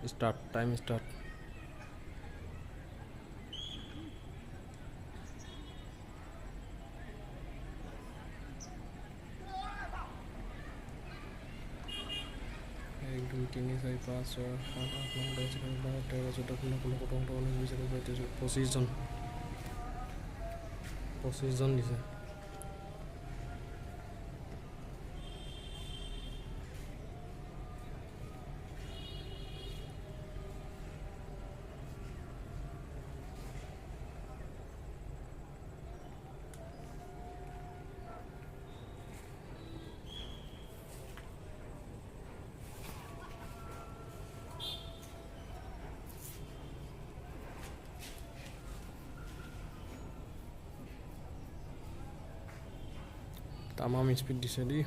Start. Time start. এক দুই তিনি চাৰি পাঁচ ছয় সাত আঠ ন 10 11 12 13 14 15 16 17 18 19 20 21 25জন দিছে। তামাম স্পীড দিছে দেই।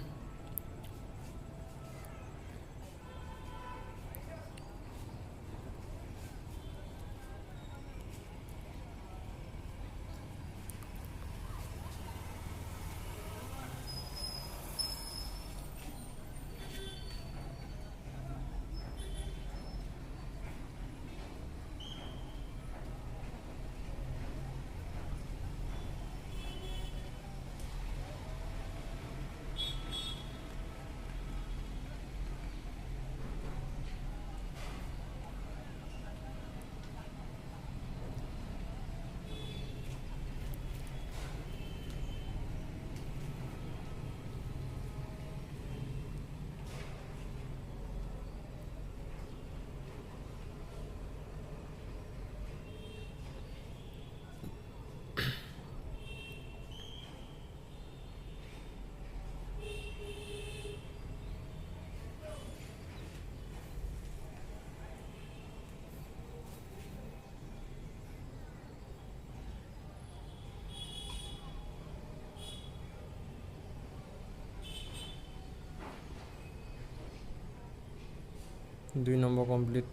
দুই নম্বৰ কমপ্লিট,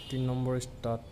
3 নম্বৰ ষ্টাৰ্ট।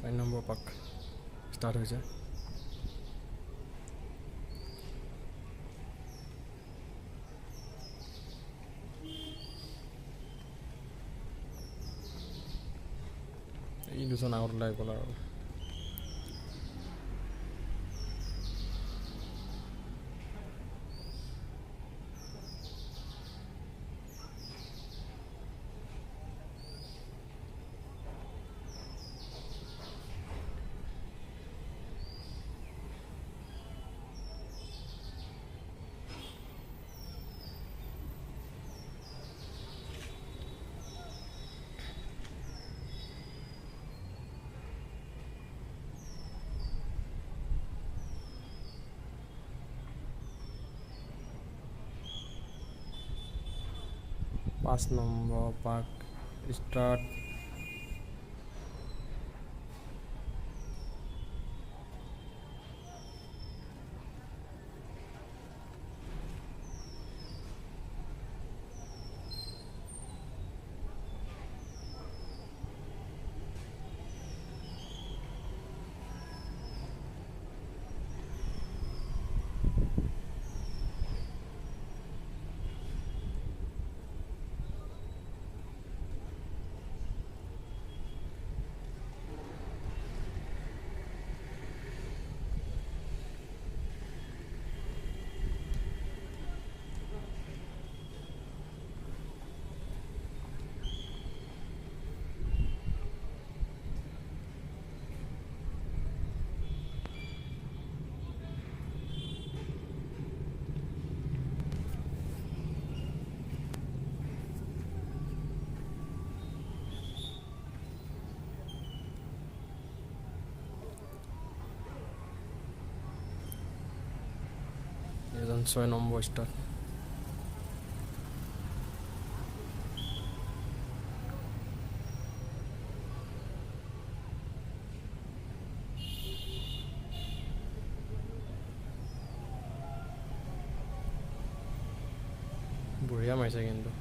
চাৰি নম্বৰ পাক ষ্টাৰ্ট হৈছে। এই দুজন আগত ওলাই গ'ল আৰু। পাঁচ নম্বৰ পাক ষ্টাৰ্ট। 6 number start. বঢ়িয়া মাৰিছে কিন্তু।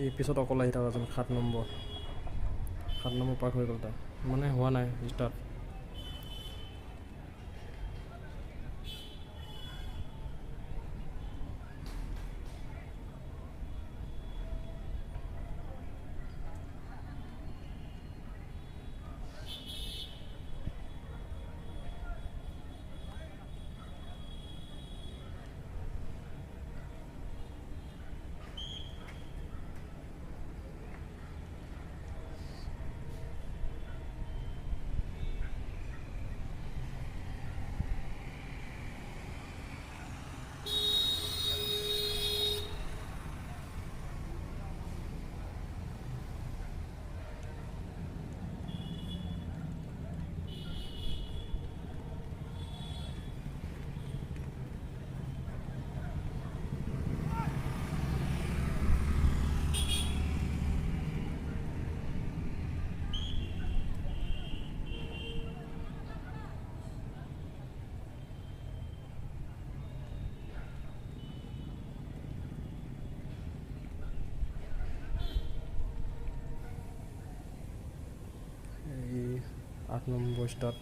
এই পিছত অকল আহি থকা যেন 7 নম্বৰ পাৰ্ক হৈ গ'ল তাৰ, মানে হোৱা নাই ষ্টাৰ্ট। এই 8 নম্বৰ ষ্টাৰ্ট,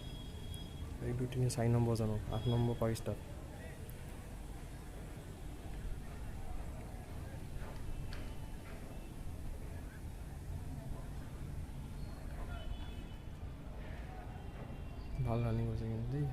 1 2 3 4 নম্বৰ জানো, 8 নম্বৰ পাৰ্ক ষ্টাৰ্ট। ভাল ৰানিং হৈছে কিন্তু দেই।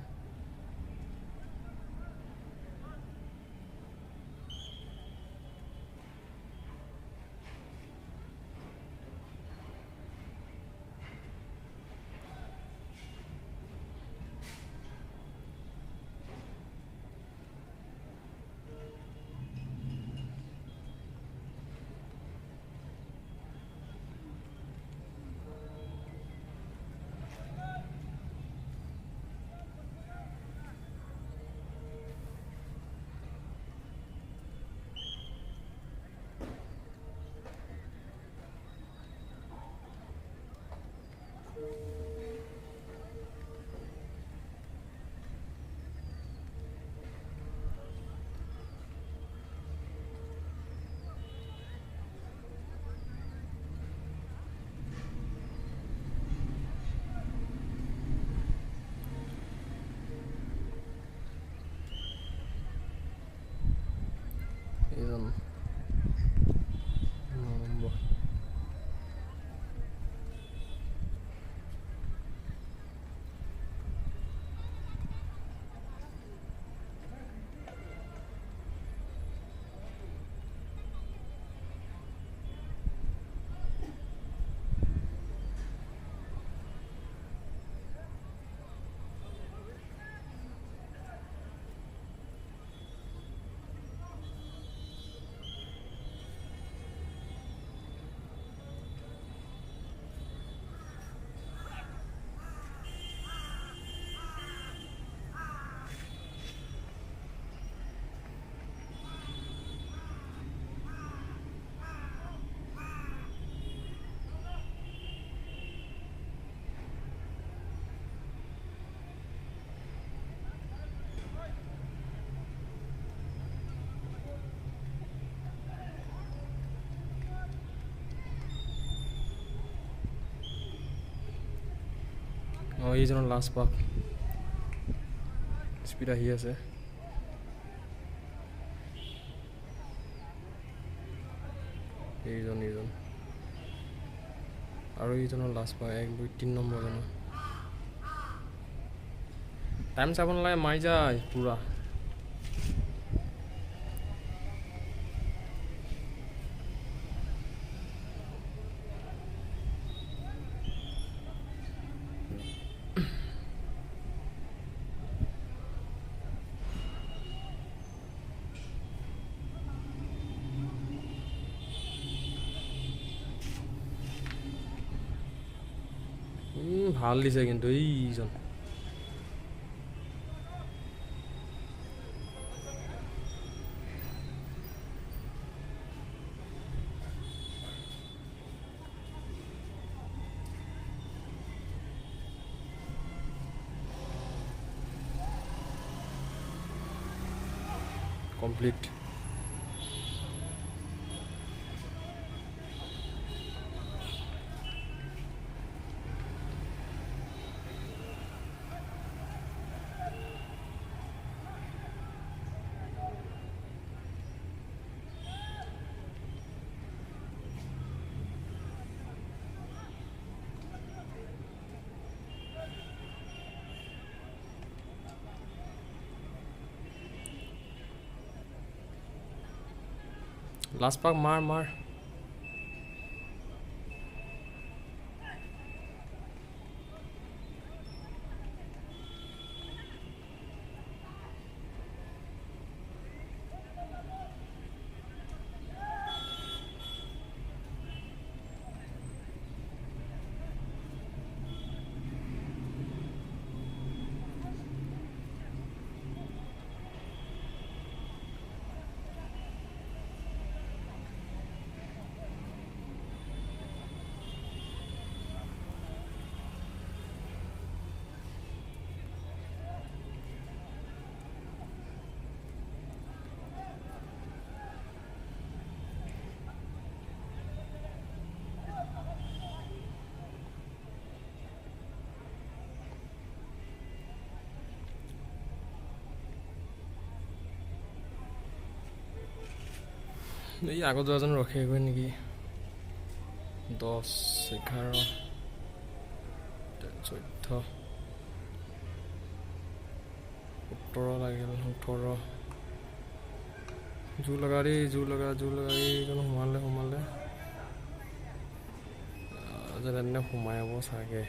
এইজনৰ লাষ্ট পাক স্পীড আহি আছে এইজন আৰু এইজনৰ লাষ্ট পাক 1 2 3 নম্বৰ জানো টাইম চাব নালাগে মাৰি যায় পুৰা ভাল দিছে কিন্তু এইজন কমপ্লিট লাষ্ট পাক মাৰ এই আগত যোৱাজন ৰখেগৈ নেকি 10 11 14 17 লাগিল 18 জোৰ লগা এইজন সোমালে যেনে তেনে সোমাই হ'ব চাগে